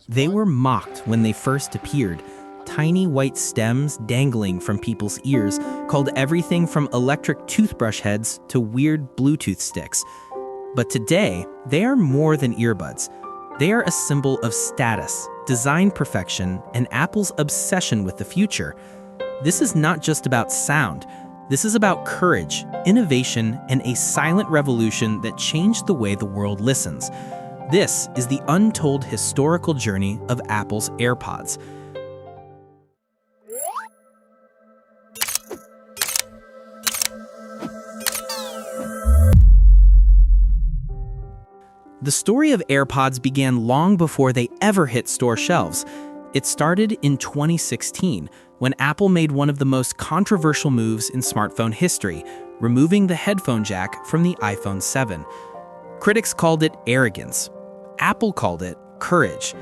They were mocked when they first appeared. Tiny white stems dangling from people's ears called everything from electric toothbrush heads to weird Bluetooth sticks. But today, they are more than earbuds. They are a symbol of status, design perfection, and Apple's obsession with the future. This is not just about sound. This is about courage, innovation, and a silent revolution that changed the way the world listens. This is the untold historical journey of Apple's AirPods. The story of AirPods began long before they ever hit store shelves. It started in 2016, when Apple made one of the most controversial moves in smartphone history, removing the headphone jack from the iPhone 7. Critics called it arrogance. Apple called it courage.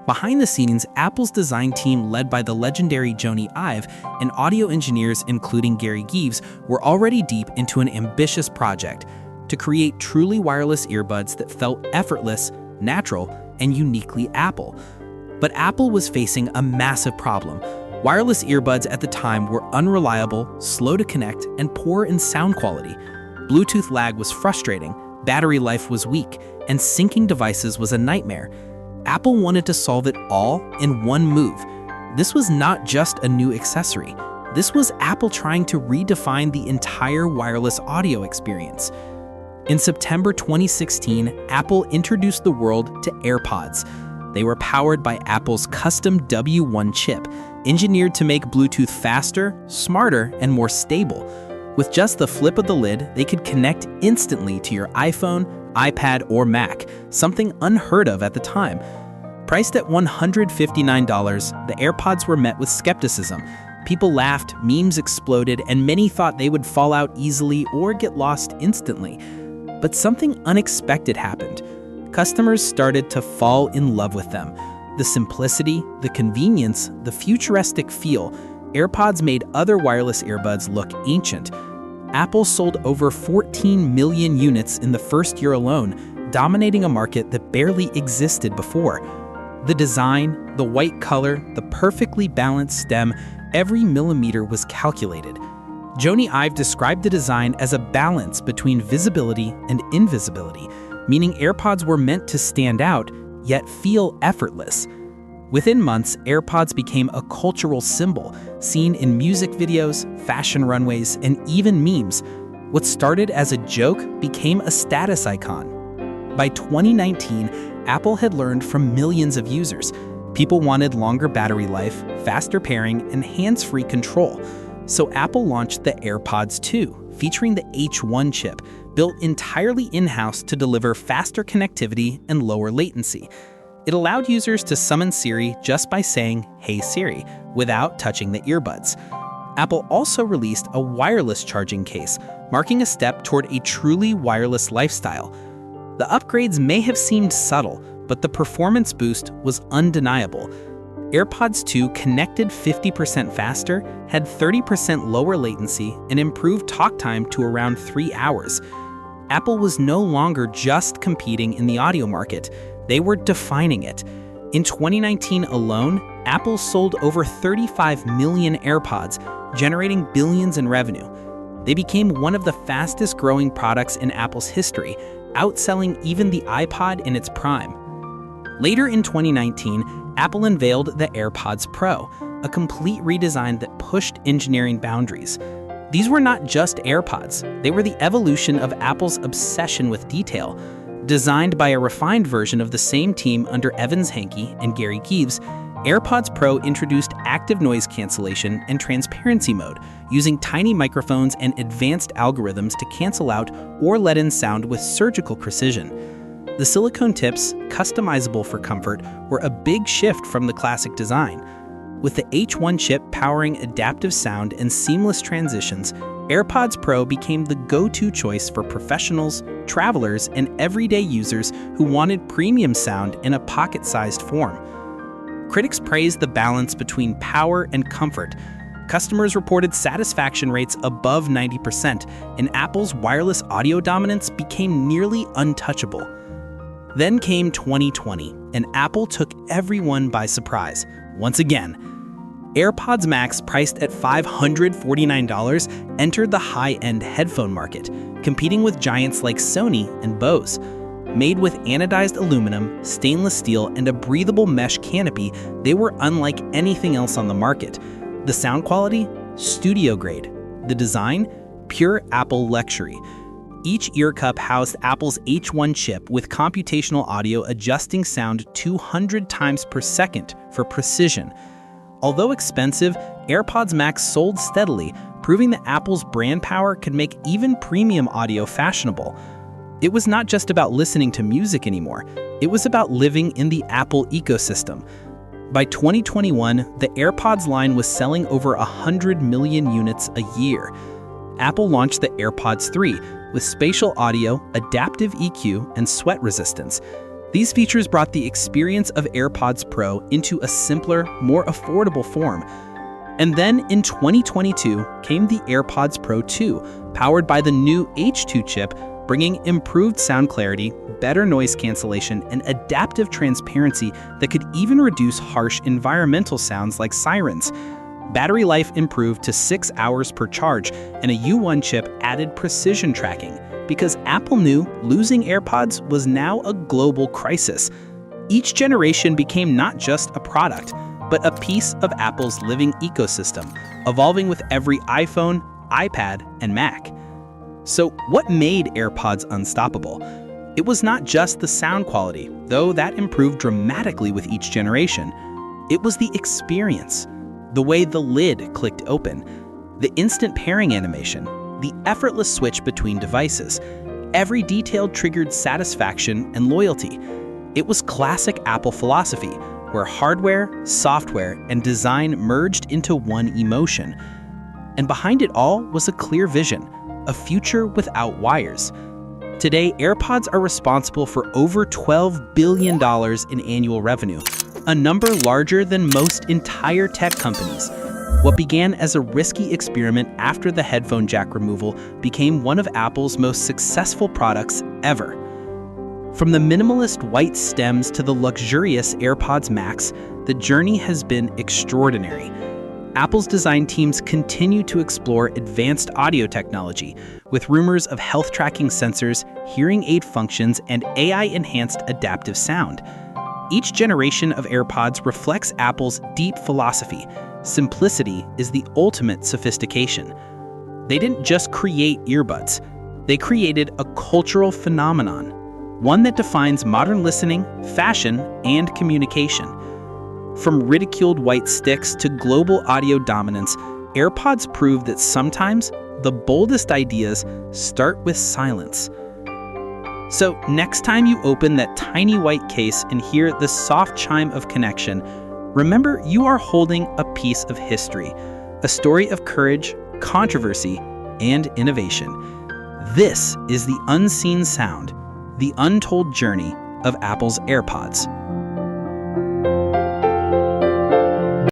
Behind the scenes, Apple's design team, led by the legendary Jony Ive, and audio engineers including Gary Geeves, were already deep into an ambitious project to create truly wireless earbuds that felt effortless, natural, and uniquely Apple. But Apple was facing a massive problem. Wireless earbuds at the time were unreliable, slow to connect, and poor in sound quality. Bluetooth lag was frustrating, battery life was weak, and syncing devices was a nightmare. Apple wanted to solve it all in one move. This was not just a new accessory. This was Apple trying to redefine the entire wireless audio experience. In September 2016, Apple introduced the world to AirPods. They were powered by Apple's custom W1 chip, engineered to make Bluetooth faster, smarter, and more stable. With just the flip of the lid, they could connect instantly to your iPhone, iPad, or Mac, something unheard of at the time. Priced at $159, the AirPods were met with skepticism. People laughed, memes exploded, and many thought they would fall out easily or get lost instantly. But something unexpected happened. Customers started to fall in love with them. The simplicity, the convenience, the futuristic feel. AirPods made other wireless earbuds look ancient. Apple sold over 14 million units in the first year alone, dominating a market that barely existed before. The design, the white color, the perfectly balanced stem, every millimeter was calculated. Jony Ive described the design as a balance between visibility and invisibility, meaning AirPods were meant to stand out, yet feel effortless. Within months, AirPods became a cultural symbol, seen in music videos, fashion runways, and even memes. What started as a joke became a status icon. By 2019, Apple had learned from millions of users. People wanted longer battery life, faster pairing, and hands-free control. So Apple launched the AirPods 2, featuring the H1 chip, built entirely in-house to deliver faster connectivity and lower latency. It allowed users to summon Siri just by saying, "Hey Siri," without touching the earbuds. Apple also released a wireless charging case, marking a step toward a truly wireless lifestyle. The upgrades may have seemed subtle, but the performance boost was undeniable. AirPods 2 connected 50% faster, had 30% lower latency, and improved talk time to around 3 hours. Apple was no longer just competing in the audio market, they were defining it. In 2019 alone, Apple sold over 35 million AirPods, generating billions in revenue. They became one of the fastest growing products in Apple's history, outselling even the iPod in its prime. Later in 2019, Apple unveiled the AirPods Pro, a complete redesign that pushed engineering boundaries. These were not just AirPods, they were the evolution of Apple's obsession with detail. Designed by a refined version of the same team under Evans Hankey and Gary Geeves, AirPods Pro introduced active noise cancellation and transparency mode, using tiny microphones and advanced algorithms to cancel out or let in sound with surgical precision. The silicone tips, customizable for comfort, were a big shift from the classic design. With the H1 chip powering adaptive sound and seamless transitions, AirPods Pro became the go-to choice for professionals, travelers, and everyday users who wanted premium sound in a pocket-sized form. Critics praised the balance between power and comfort. Customers reported satisfaction rates above 90%, and Apple's wireless audio dominance became nearly untouchable. Then came 2020, and Apple took everyone by surprise. Once again, AirPods Max, priced at $549, entered the high-end headphone market, competing with giants like Sony and Bose. Made with anodized aluminum, stainless steel, and a breathable mesh canopy, they were unlike anything else on the market. The sound quality? Studio grade. The design? Pure Apple luxury. Each ear cup housed Apple's H1 chip with computational audio adjusting sound 200 times per second for precision. Although expensive, AirPods Max sold steadily, proving that Apple's brand power could make even premium audio fashionable. It was not just about listening to music anymore, it was about living in the Apple ecosystem. By 2021, the AirPods line was selling over 100 million units a year. Apple launched the AirPods 3 with spatial audio, adaptive EQ, and sweat resistance. These features brought the experience of AirPods Pro into a simpler, more affordable form. And then in 2022 came the AirPods Pro 2, powered by the new H2 chip, bringing improved sound clarity, better noise cancellation, and adaptive transparency that could even reduce harsh environmental sounds like sirens. Battery life improved to 6 hours per charge, and a U1 chip added precision tracking, because Apple knew losing AirPods was now a global crisis. Each generation became not just a product, but a piece of Apple's living ecosystem, evolving with every iPhone, iPad, and Mac. So what made AirPods unstoppable? It was not just the sound quality, though that improved dramatically with each generation. It was the experience, the way the lid clicked open, the instant pairing animation, the effortless switch between devices. Every detail triggered satisfaction and loyalty. It was classic Apple philosophy, where hardware, software, and design merged into one emotion. And behind it all was a clear vision, a future without wires. Today, AirPods are responsible for over $12 billion in annual revenue, a number larger than most entire tech companies. What began as a risky experiment after the headphone jack removal became one of Apple's most successful products ever. From the minimalist white stems to the luxurious AirPods Max, the journey has been extraordinary. Apple's design teams continue to explore advanced audio technology, with rumors of health tracking sensors, hearing aid functions, and AI-enhanced adaptive sound. Each generation of AirPods reflects Apple's deep philosophy. Simplicity is the ultimate sophistication. They didn't just create earbuds, they created a cultural phenomenon, one that defines modern listening, fashion, and communication. From ridiculed white sticks to global audio dominance, AirPods prove that sometimes the boldest ideas start with silence. So next time you open that tiny white case and hear the soft chime of connection, remember you are holding a piece of history, a story of courage, controversy, and innovation. This is the unseen sound, the untold journey of Apple's AirPods.